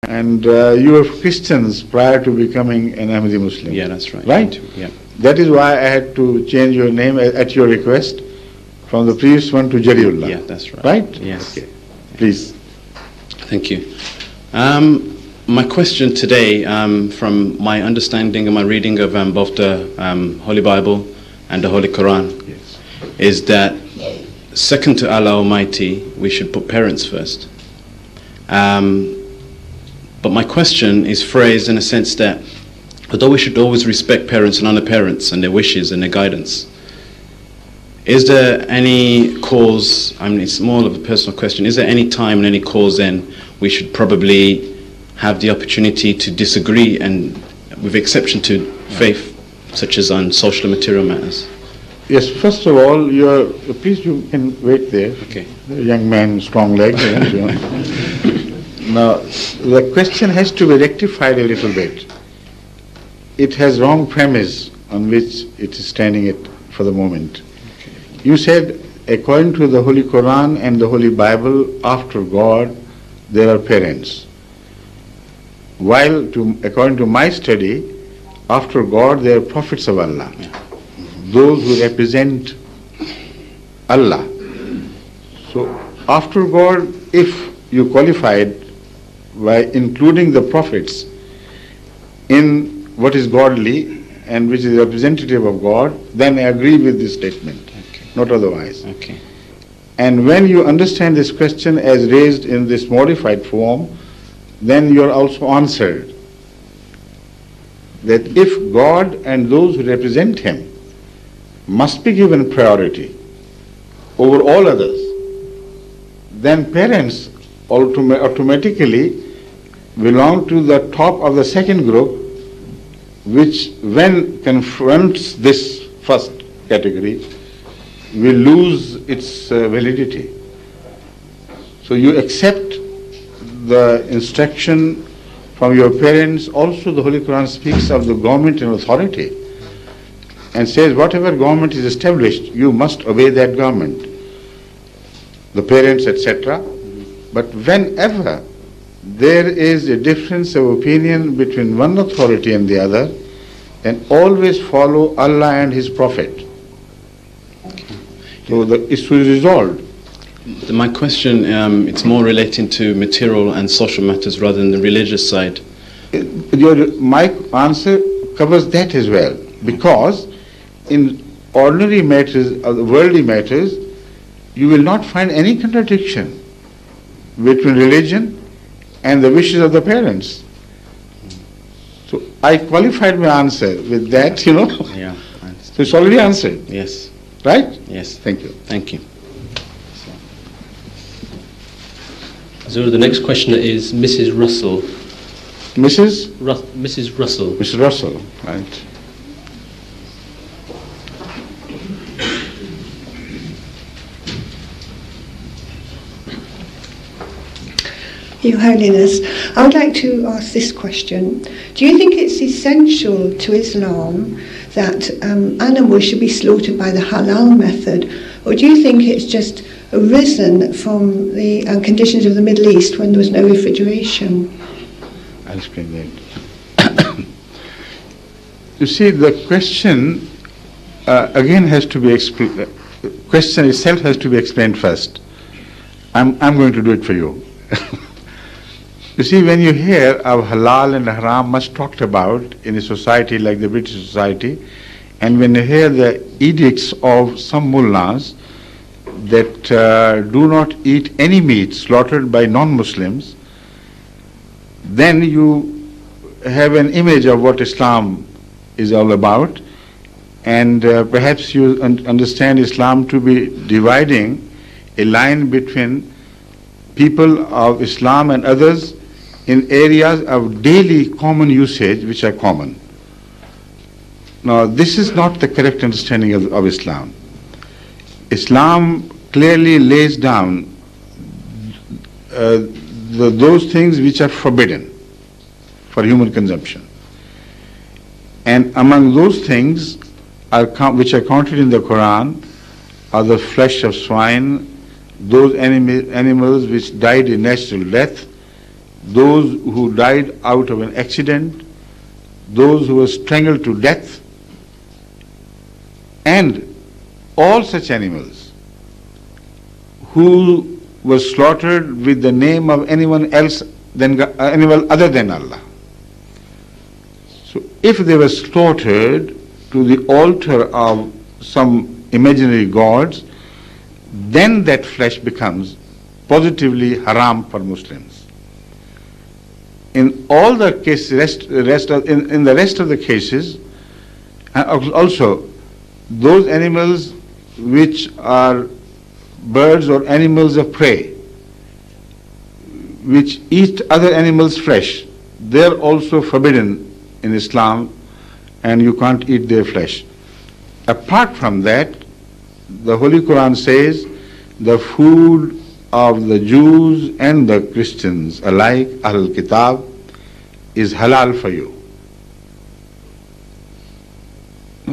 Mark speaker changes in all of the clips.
Speaker 1: And you were Christians prior to becoming an Ahmadi Muslim.
Speaker 2: Yeah, that's right.
Speaker 1: Right?
Speaker 2: Yeah.
Speaker 1: That is why I had to change your name at your request from the previous one to Jariullah.
Speaker 2: Yeah, that's right.
Speaker 1: Right?
Speaker 2: Yes.
Speaker 1: Okay. Please.
Speaker 2: Thank you. My question today, from my understanding and my reading of both the Holy Bible and the Holy Quran,
Speaker 1: Yes.
Speaker 2: is that second to Allah Almighty, we should put parents first. But my question is phrased in a sense that although we should always respect parents and honor parents and their wishes and their guidance, is there any cause, I mean it's more of a personal question, is there any time and any cause then we should probably have the opportunity to disagree, and with exception to faith, such as on social and material matters?
Speaker 1: Yes, first of all, please you can wait there.
Speaker 2: Okay.
Speaker 1: The young man, strong leg. Now, the question has to be rectified a little bit. It has wrong premise on which it is standing it for the moment. You said, according to the Holy Quran and the Holy Bible, after God, there are parents. While, according to my study, after God, there are prophets of Allah. Those who represent Allah. So, after God, if you qualified by including the prophets in what is godly and which is representative of God, then I agree with this statement,
Speaker 2: Okay.
Speaker 1: not otherwise.
Speaker 2: Okay.
Speaker 1: And when you understand this question as raised in this modified form, then you are also answered that if God and those who represent Him must be given priority over all others, then parents automatically belong to the top of the second group, which when confronts this first category will lose its validity. So you accept the instruction from your parents. Also the Holy Quran speaks of the government and authority and says whatever government is established, you must obey that government, the parents, etc. But whenever there is a difference of opinion between one authority and the other, then always follow Allah and His Prophet.
Speaker 2: Okay.
Speaker 1: So the issue is resolved.
Speaker 2: My question, it's more relating to material and social matters rather than the religious side.
Speaker 1: My answer covers that as well, because in ordinary matters, worldly matters, you will not find any contradiction between religion and the wishes of the parents. So I qualified my answer with that,
Speaker 2: Yeah, I
Speaker 1: So
Speaker 2: understand.
Speaker 1: it's already answered,
Speaker 2: Yes,
Speaker 1: right?
Speaker 2: yes.
Speaker 1: Thank you.
Speaker 2: Thank you.
Speaker 3: So the next questioner is Mrs. Russell. Mrs. Russell.
Speaker 1: Mr. Russell, right?
Speaker 4: Your Holiness, I would like to ask this question. Do you think it's essential to Islam that animals should be slaughtered by the halal method, or do you think it's just arisen from the conditions of the Middle East when there was no refrigeration?
Speaker 1: I'll explain that. You see, the question again has to be explained. Question itself has to be explained first. I'm going to do it for you. You see, when you hear of halal and haram much talked about in a society like the British society, and when you hear the edicts of some mullahs that do not eat any meat slaughtered by non-Muslims, then you have an image of what Islam is all about, and perhaps you understand Islam to be dividing a line between people of Islam and others in areas of daily common usage which are common. Now, this is not the correct understanding of Islam. Islam clearly lays down those things which are forbidden for human consumption. And among those things which are counted in the Quran are the flesh of swine, those animals which died a natural death, those who died out of an accident, those who were strangled to death, and all such animals who were slaughtered with the name of anyone else than animal other than Allah. So if they were slaughtered to the altar of some imaginary gods, then that flesh becomes positively haram for Muslims. In all the cases, in the rest of the cases, also those animals which are birds or animals of prey, which eat other animals' flesh, they're also forbidden in Islam, and you can't eat their flesh. Apart from that, the Holy Quran says the food of the Jews and the Christians alike, Ahl Kitab, is halal for you.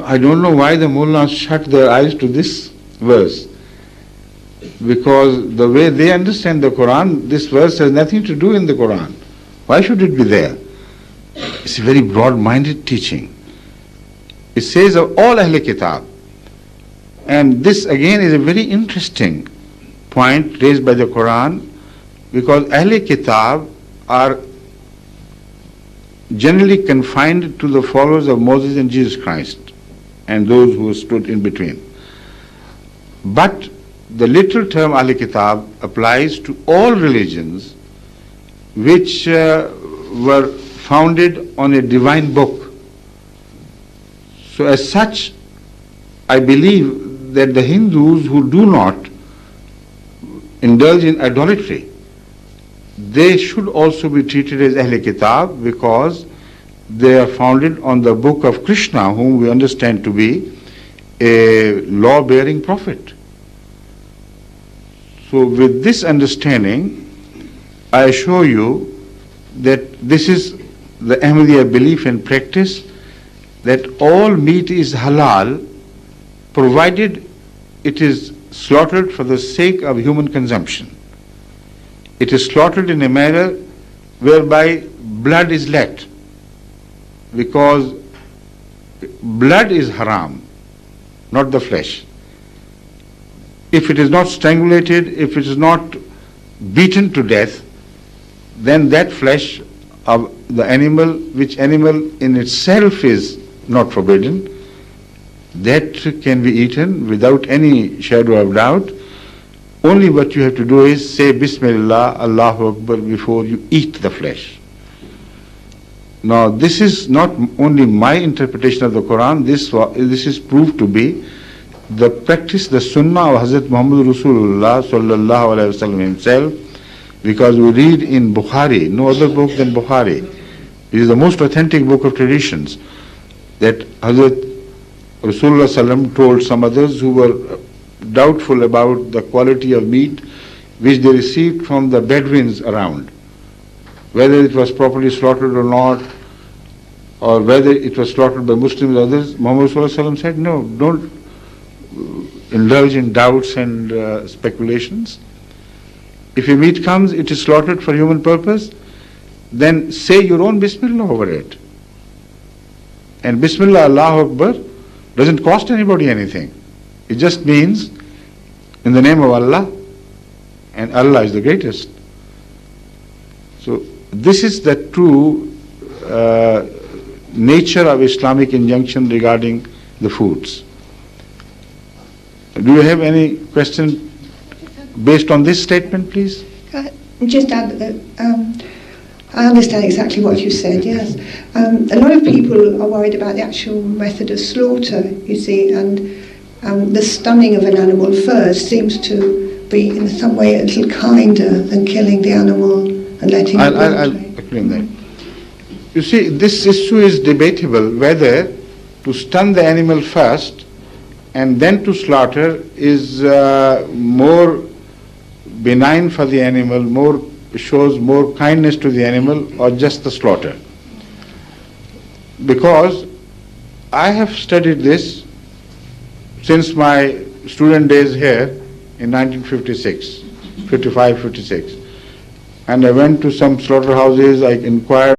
Speaker 1: I don't know why the mullahs shut their eyes to this verse, because the way they understand the Quran, this verse has nothing to do in the Quran. Why should it be there? It's a very broad-minded teaching. It says of all Ahl Kitab, and this again is a very interesting point raised by the Quran, because Ahl Kitab are generally confined to the followers of Moses and Jesus Christ and those who stood in between. But the literal term Ahl Kitab applies to all religions which were founded on a divine book. So as such, I believe that the Hindus who do not indulge in idolatry, they should also be treated as Ahl Kitab, because they are founded on the book of Krishna, whom we understand to be a law-bearing prophet. So with this understanding, I assure you that this is the Ahmadiyya belief and practice, that all meat is halal provided it is slaughtered for the sake of human consumption. It is slaughtered in a manner whereby blood is let, because blood is haram, not the flesh. If it is not strangulated, if it is not beaten to death, then that flesh of the animal, which animal in itself is not forbidden, that can be eaten without any shadow of doubt. Only what you have to do is say Bismillah, Allahu Akbar before you eat the flesh. Now this is not only my interpretation of the Quran, this is proved to be the practice, the Sunnah of Hazrat Muhammad Rasulullah sallallahu alaihi wasallam himself, because we read in Bukhari, no other book than Bukhari. It is the most authentic book of traditions, that Hazrat Rasulullah sallam told some others who were doubtful about the quality of meat which they received from the Bedouins around, whether it was properly slaughtered or not, or whether it was slaughtered by Muslims or others. Muhammad Rasulullah said, no, don't indulge in doubts and speculations. If a meat comes, it is slaughtered for human purpose, then say your own Bismillah over it. And Bismillah, Allahu Akbar doesn't cost anybody anything. It just means in the name of Allah, and Allah is the greatest. So this is the true nature of Islamic injunction regarding the foods. Do you have any question based on this statement, please?
Speaker 4: Just add that I understand exactly what you said, yes. A lot of people are worried about the actual method of slaughter, you see, and the stunning of an animal first seems to be in some way a little kinder than killing the animal and letting it rot.
Speaker 1: I'll explain that. You see, this issue is debatable whether to stun the animal first and then to slaughter is more benign for the animal, shows more kindness to the animal, or just the slaughter. Because I have studied this since my student days here in 1956, 55, 56. and I went to some slaughterhouses, I inquired